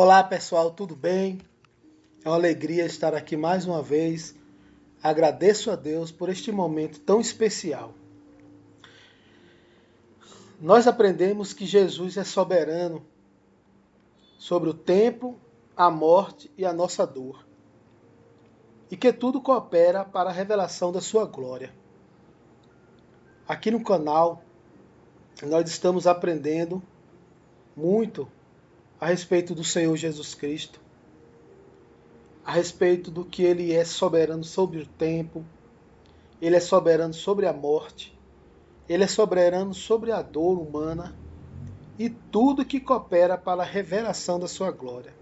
Olá pessoal, tudo bem? É uma alegria estar aqui mais uma vez. Agradeço a Deus por este momento tão especial. Nós aprendemos que Jesus é soberano sobre o tempo, a morte e a nossa dor, e que tudo coopera para a revelação da sua glória. Aqui no canal, nós estamos aprendendo muito a respeito do Senhor Jesus Cristo, a respeito do que Ele é soberano sobre o tempo, Ele é soberano sobre a morte, Ele é soberano sobre a dor humana e tudo que coopera para a revelação da sua glória.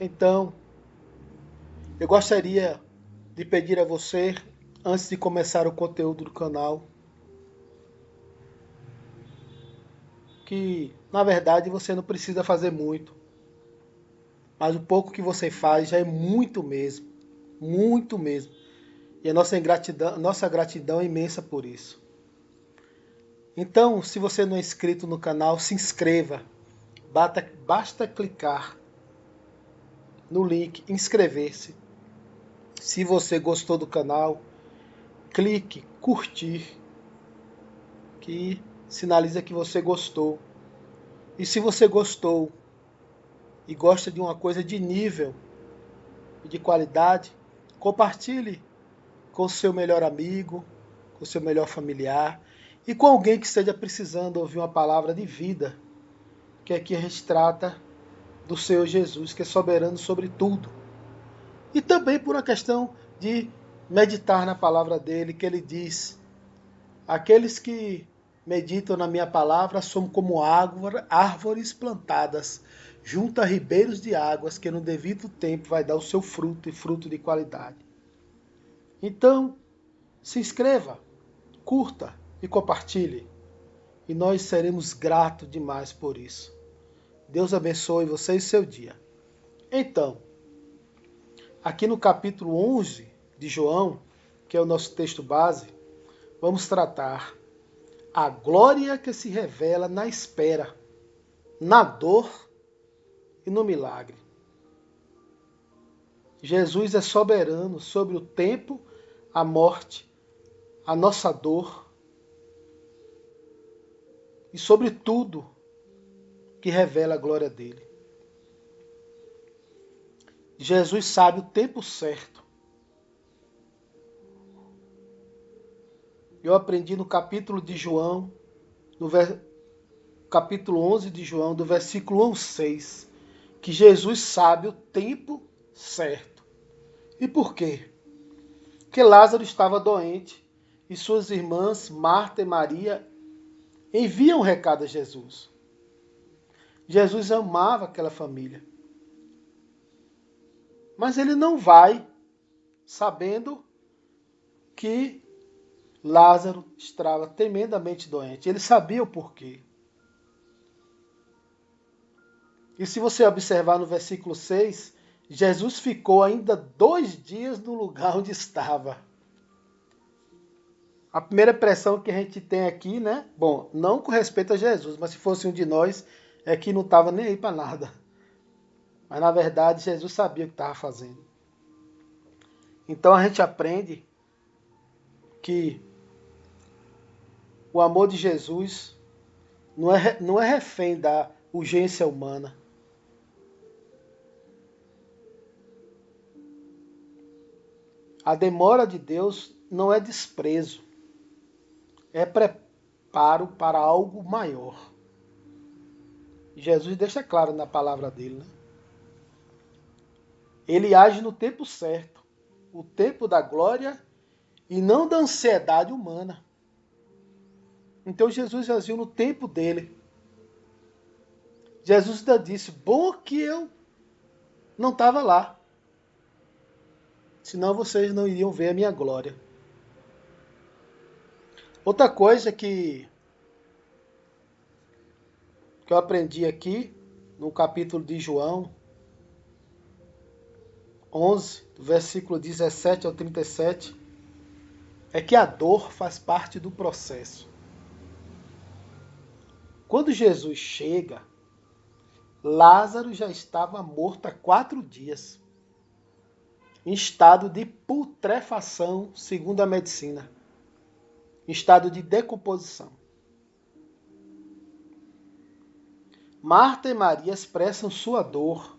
Então, eu gostaria de pedir a você, antes de começar o conteúdo do canal, que na verdade você não precisa fazer muito, mas o pouco que você faz já é muito mesmo, muito mesmo. E a nossa gratidão é imensa por isso. Então, se você não é inscrito no canal, se inscreva. Basta clicar no link inscrever-se. Se você gostou do canal, clique curtir, que sinaliza que você gostou. E se você gostou e gosta de uma coisa de nível e de qualidade, compartilhe com seu melhor amigo, com seu melhor familiar e com alguém que esteja precisando ouvir uma palavra de vida, que aqui a gente trata do Senhor Jesus, que é soberano sobre tudo. E também por uma questão de meditar na palavra dele, que ele diz: aqueles que meditam na minha palavra são como árvores plantadas junto a ribeiros de águas, que no devido tempo vai dar o seu fruto e fruto de qualidade. Então, se inscreva, curta e compartilhe, e nós seremos gratos demais por isso. Deus abençoe você e seu dia. Então, aqui no capítulo 11 de João, que é o nosso texto base, vamos tratar a glória que se revela na espera, na dor e no milagre. Jesus é soberano sobre o tempo, a morte, a nossa dor e sobre tudo que revela a glória dele. Jesus sabe o tempo certo. Eu aprendi no capítulo de João, capítulo 11 de João, do versículo 1 ao 6, que Jesus sabe o tempo certo. E por quê? Porque Lázaro estava doente e suas irmãs, Marta e Maria, enviam um recado a Jesus. Jesus amava aquela família. Mas ele não vai sabendo que Lázaro estava tremendamente doente. Ele sabia o porquê. E se você observar no versículo 6, Jesus ficou ainda 2 dias no lugar onde estava. A primeira impressão que a gente tem aqui, né? Bom, não com respeito a Jesus, mas se fosse um de nós, é que não estava nem aí para nada. Mas na verdade, Jesus sabia o que estava fazendo. Então a gente aprende que o amor de Jesus não é refém da urgência humana. A demora de Deus não é desprezo, é preparo para algo maior. Jesus deixa claro na palavra dele, né? Ele age no tempo certo, o tempo da glória e não da ansiedade humana. Então Jesus agiu no tempo dele. Jesus ainda disse: bom que eu não estava lá, senão vocês não iriam ver a minha glória. Outra coisa que eu aprendi aqui no capítulo de João 11, do versículo 17 ao 37, é que a dor faz parte do processo. Quando Jesus chega, Lázaro já estava morto há 4 dias, em estado de putrefação, segundo a medicina, em estado de decomposição. Marta e Maria expressam sua dor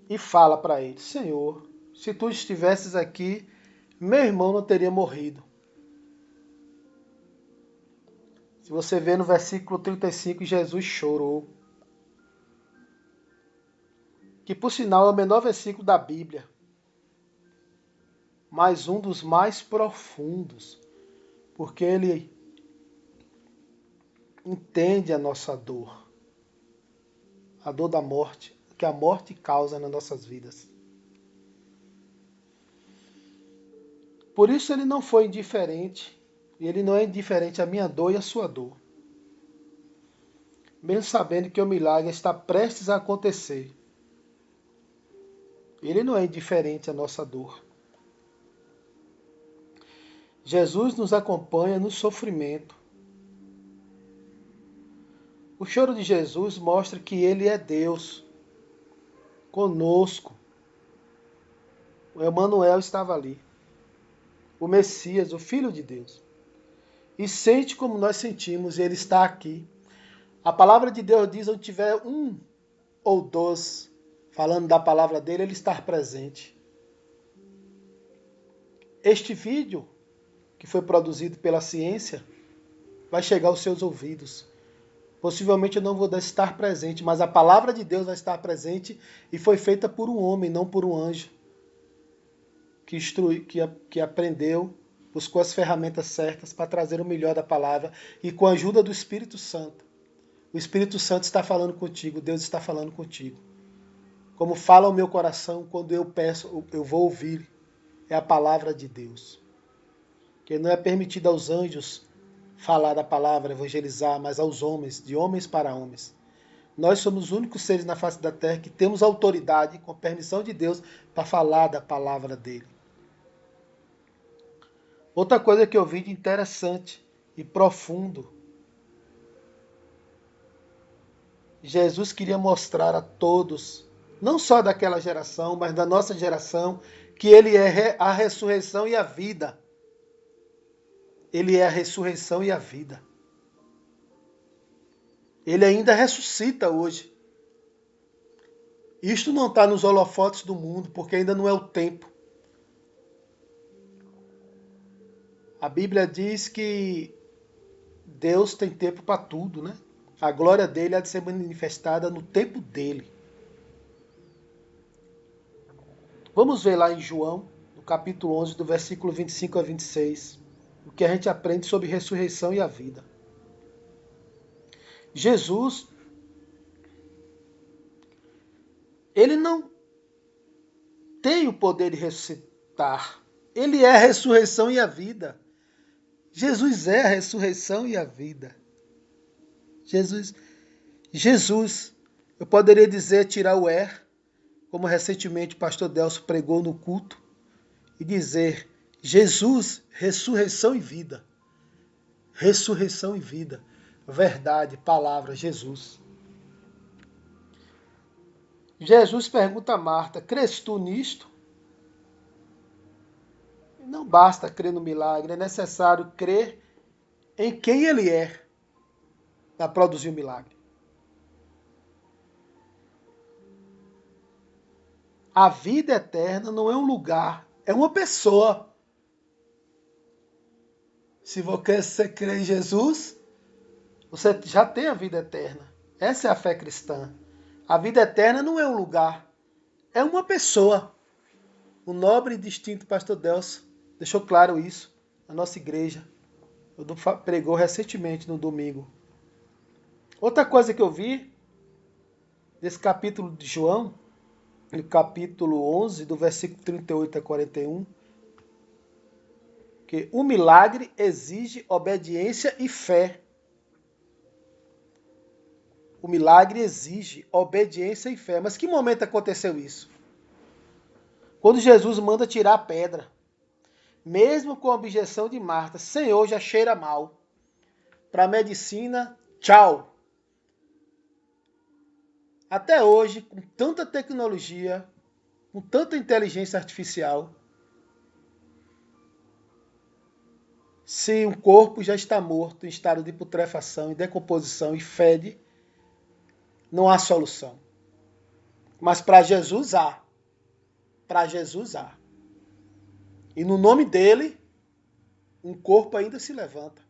e fala para ele: Senhor, se tu estivesses aqui, meu irmão não teria morrido. Se você vê no versículo 35, Jesus chorou. Que por sinal é o menor versículo da Bíblia, mas um dos mais profundos, porque ele entende a nossa dor, a dor da morte, o que a morte causa nas nossas vidas. Por isso ele não foi indiferente, e ele não é indiferente à minha dor e à sua dor. Mesmo sabendo que o milagre está prestes a acontecer, ele não é indiferente à nossa dor. Jesus nos acompanha no sofrimento. O choro de Jesus mostra que ele é Deus conosco. O Emanuel estava ali. O Messias, o Filho de Deus. E sente como nós sentimos, e ele está aqui. A palavra de Deus diz: onde tiver 1 ou 2 falando da palavra dele, ele está presente. Este vídeo, que foi produzido pela ciência, vai chegar aos seus ouvidos. Possivelmente eu não vou estar presente, mas a palavra de Deus vai estar presente e foi feita por um homem, não por um anjo, que aprendeu, buscou as ferramentas certas para trazer o melhor da palavra e com a ajuda do Espírito Santo. O Espírito Santo está falando contigo, Deus está falando contigo. Como fala o meu coração, quando eu peço, eu vou ouvir, é a palavra de Deus. Que não é permitido aos anjos falar da palavra, evangelizar, mas aos homens, de homens para homens. Nós somos os únicos seres na face da terra que temos autoridade, com permissão de Deus, para falar da palavra dele. Outra coisa que eu vi de interessante e profundo, Jesus queria mostrar a todos, não só daquela geração, mas da nossa geração, que ele é a ressurreição e a vida. Ele é a ressurreição e a vida. Ele ainda ressuscita hoje. Isto não está nos holofotes do mundo, porque ainda não é o tempo. A Bíblia diz que Deus tem tempo para tudo, né? A glória dele há de ser manifestada no tempo dele. Vamos ver lá em João, no capítulo 11, do versículo 25 a 26. O que a gente aprende sobre ressurreição e a vida. Jesus, ele não tem o poder de ressuscitar. Ele é a ressurreição e a vida. Jesus é a ressurreição e a vida. Jesus, eu poderia dizer, tirar o como recentemente o pastor Delcio pregou no culto, e dizer: Jesus, ressurreição e vida. Ressurreição e vida. Verdade, palavra, Jesus. Jesus pergunta a Marta: crês tu nisto? Não basta crer no milagre, é necessário crer em quem ele é para produzir o milagre. A vida eterna não é um lugar, é uma pessoa. Se você crê em Jesus, você já tem a vida eterna. Essa é a fé cristã. A vida eterna não é um lugar, é uma pessoa. O nobre e distinto pastor Delcio deixou claro isso na nossa igreja. Pregou recentemente no domingo. Outra coisa que eu vi desse capítulo de João, no capítulo 11, do versículo 38 a 41, que o milagre exige obediência e fé. O milagre exige obediência e fé. Mas que momento aconteceu isso? Quando Jesus manda tirar a pedra. Mesmo com a objeção de Marta: Senhor, já cheira mal. Para a medicina, tchau. Até hoje, com tanta tecnologia, com tanta inteligência artificial, se um corpo já está morto, em estado de putrefação e decomposição e fede, não há solução. Mas para Jesus há. Para Jesus há. E no nome dele, um corpo ainda se levanta.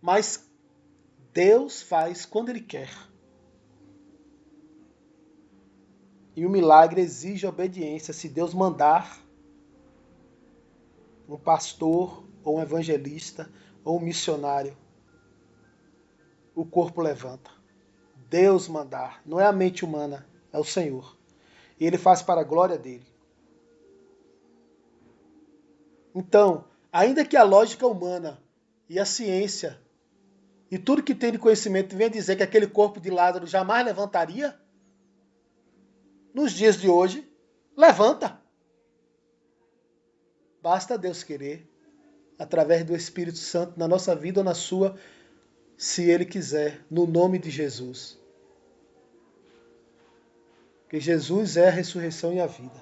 Mas Deus faz quando ele quer. E o milagre exige obediência. Se Deus mandar um pastor, ou um evangelista, ou um missionário, o corpo levanta. Deus mandar. Não é a mente humana, é o Senhor. E ele faz para a glória dele. Então, ainda que a lógica humana e a ciência e tudo que tem de conhecimento venha dizer que aquele corpo de Lázaro jamais levantaria, nos dias de hoje, levanta. Basta Deus querer, através do Espírito Santo, na nossa vida ou na sua, se Ele quiser, no nome de Jesus. Porque Jesus é a ressurreição e a vida.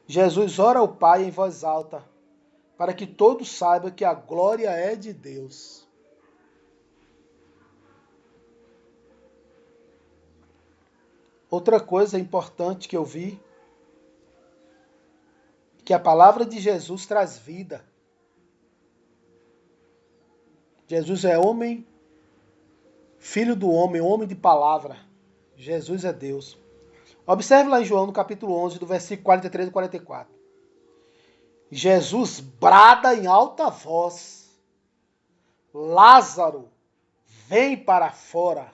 Jesus ora ao Pai em voz alta, para que todos saibam que a glória é de Deus. Outra coisa importante que eu vi, que a palavra de Jesus traz vida. Jesus é homem, filho do homem, homem de palavra. Jesus é Deus. Observe lá em João, no capítulo 11, do versículo 43 e 44. Jesus brada em alta voz: Lázaro, vem para fora.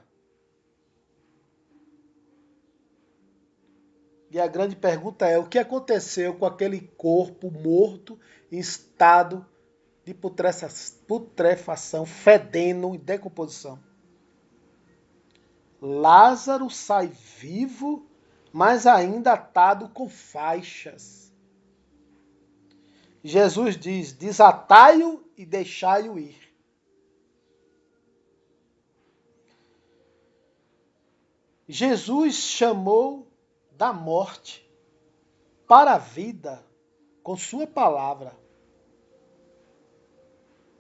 E a grande pergunta é, o que aconteceu com aquele corpo morto em estado de putrefação, fedendo e decomposição? Lázaro sai vivo, mas ainda atado com faixas. Jesus diz: desatai-o e deixai-o ir. Jesus chamou da morte para a vida com sua palavra.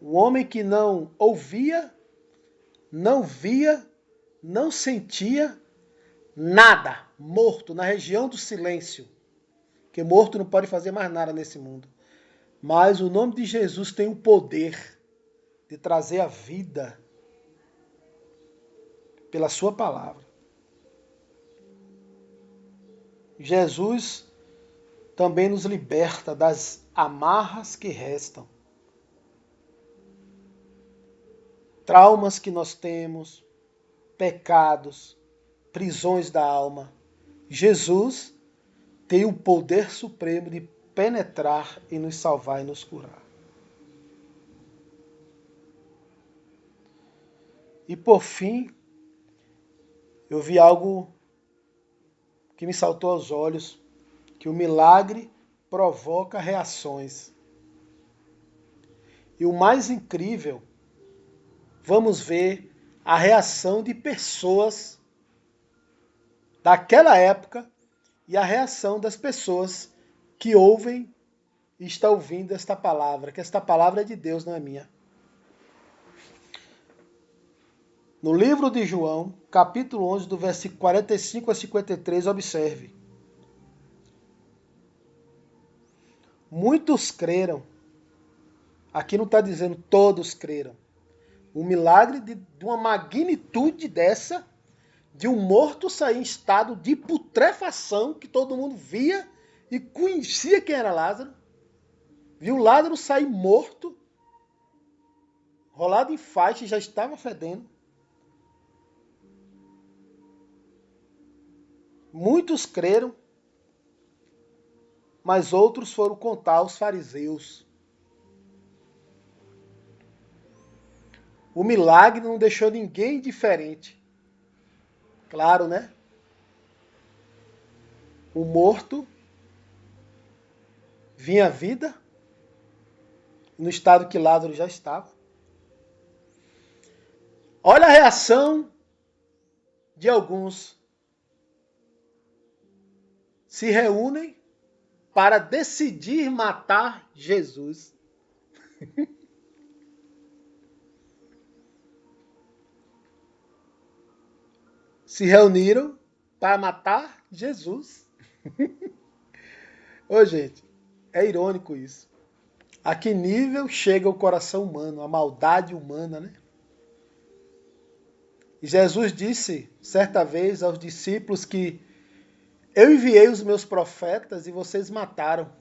O homem que não ouvia, não via, não sentia nada, morto na região do silêncio, que morto não pode fazer mais nada nesse mundo. Mas o nome de Jesus tem o poder de trazer a vida pela sua palavra. Jesus também nos liberta das amarras que restam. Traumas que nós temos, pecados, prisões da alma. Jesus tem o poder supremo de penetrar e nos salvar e nos curar. E por fim, eu vi algo que me saltou aos olhos, que o milagre provoca reações. E o mais incrível, vamos ver a reação de pessoas daquela época e a reação das pessoas que ouvem e estão ouvindo esta palavra, que esta palavra é de Deus, não é minha. No livro de João, capítulo 11, do versículo 45 a 53, observe. Muitos creram. Aqui não está dizendo todos creram. Um milagre de uma magnitude dessa, de um morto sair em estado de putrefação, que todo mundo via e conhecia quem era Lázaro. Viu Lázaro sair morto, rolado em faixa, já estava fedendo. Muitos creram, mas outros foram contar aos fariseus. O milagre não deixou ninguém indiferente. Claro, né? O morto vinha à vida, no estado que Lázaro já estava. Olha a reação de alguns se reúnem para decidir matar Jesus. Se reuniram para matar Jesus. Ô, gente, é irônico isso. A que nível chega o coração humano, a maldade humana, né? E Jesus disse certa vez aos discípulos que eu enviei os meus profetas e vocês mataram.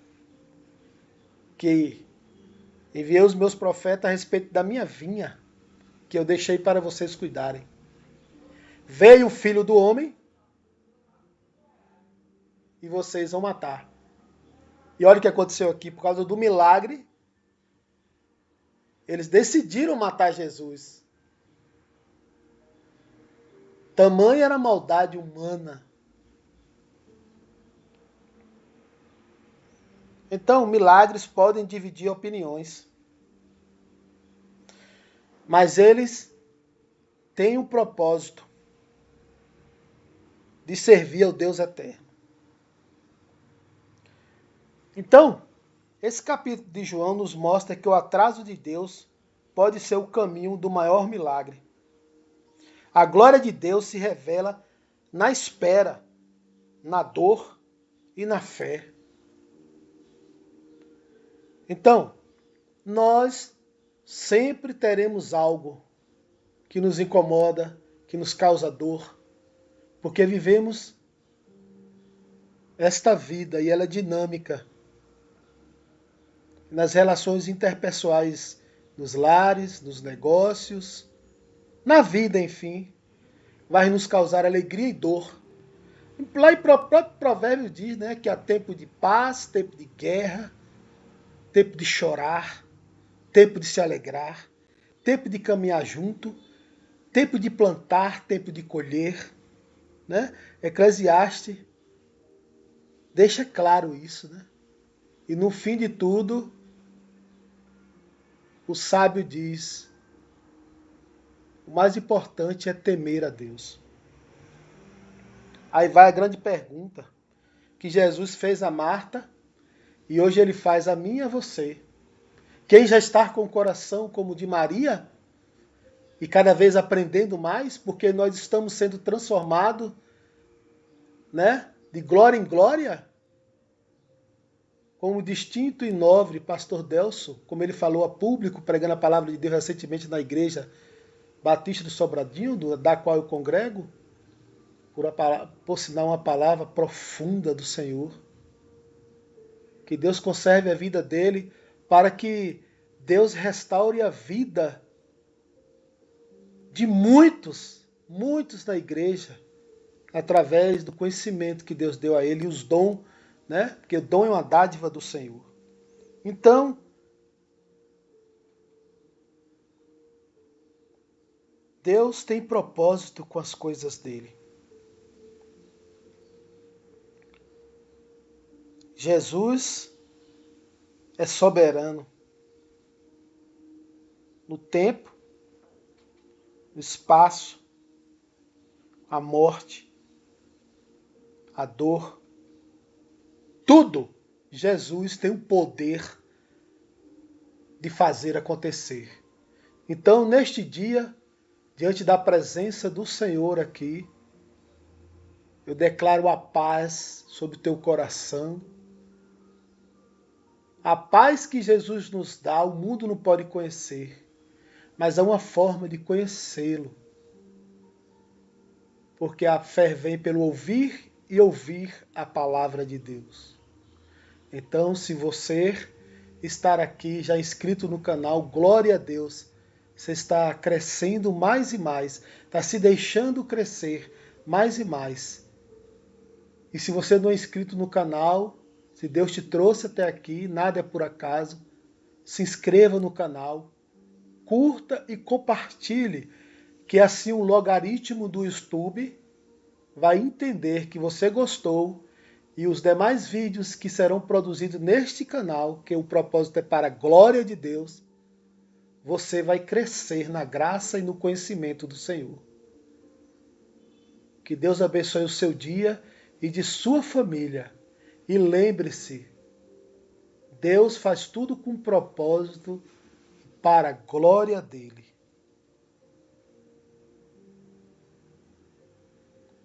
Que enviei os meus profetas a respeito da minha vinha, que eu deixei para vocês cuidarem. Veio o Filho do Homem e vocês vão matar. E olha o que aconteceu aqui, por causa do milagre, eles decidiram matar Jesus. Tamanha era a maldade humana. Então, milagres podem dividir opiniões. Mas eles têm um propósito de servir ao Deus eterno. Então, esse capítulo de João nos mostra que o atraso de Deus pode ser o caminho do maior milagre. A glória de Deus se revela na espera, na dor e na fé. Então, nós sempre teremos algo que nos incomoda, que nos causa dor, porque vivemos esta vida e ela é dinâmica. Nas relações interpessoais, nos lares, nos negócios, na vida, enfim, vai nos causar alegria e dor. Lá o próprio provérbio diz, né, que há tempo de paz, tempo de guerra, tempo de chorar, tempo de se alegrar, tempo de caminhar junto, tempo de plantar, tempo de colher, né? Eclesiastes deixa claro isso, né? E no fim de tudo, o sábio diz: o mais importante é temer a Deus. Aí vai a grande pergunta que Jesus fez a Marta e hoje ele faz a mim e a você. Quem já está com o coração como o de Maria e cada vez aprendendo mais, porque nós estamos sendo transformados, né, de glória em glória, como o distinto e nobre pastor Delso, como ele falou a público, pregando a palavra de Deus recentemente na igreja Batista do Sobradinho, da qual eu congrego, por sinal uma palavra profunda do Senhor. Que Deus conserve a vida dele, para que Deus restaure a vida de muitos na igreja, através do conhecimento que Deus deu a ele e os dons, né? Porque o dom é uma dádiva do Senhor. Então, Deus tem propósito com as coisas dele. Jesus é soberano no tempo, no espaço, a morte, a dor. Tudo Jesus tem o poder de fazer acontecer. Então, neste dia, diante da presença do Senhor aqui, eu declaro a paz sobre o teu coração. A paz que Jesus nos dá, o mundo não pode conhecer, mas há uma forma de conhecê-lo. Porque a fé vem pelo ouvir e ouvir a palavra de Deus. Então, se você estar aqui já inscrito no canal, glória a Deus, você está crescendo mais e mais, está se deixando crescer mais e mais. E se você não é inscrito no canal, se Deus te trouxe até aqui, nada é por acaso, se inscreva no canal, curta e compartilhe, que assim o logaritmo do YouTube vai entender que você gostou e os demais vídeos que serão produzidos neste canal, que o propósito é para a glória de Deus, você vai crescer na graça e no conhecimento do Senhor. Que Deus abençoe o seu dia e de sua família. E lembre-se, Deus faz tudo com propósito para a glória dele.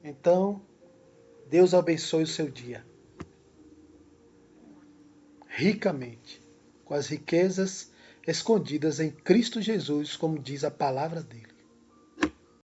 Então, Deus abençoe o seu dia ricamente, com as riquezas escondidas em Cristo Jesus, como diz a palavra dele.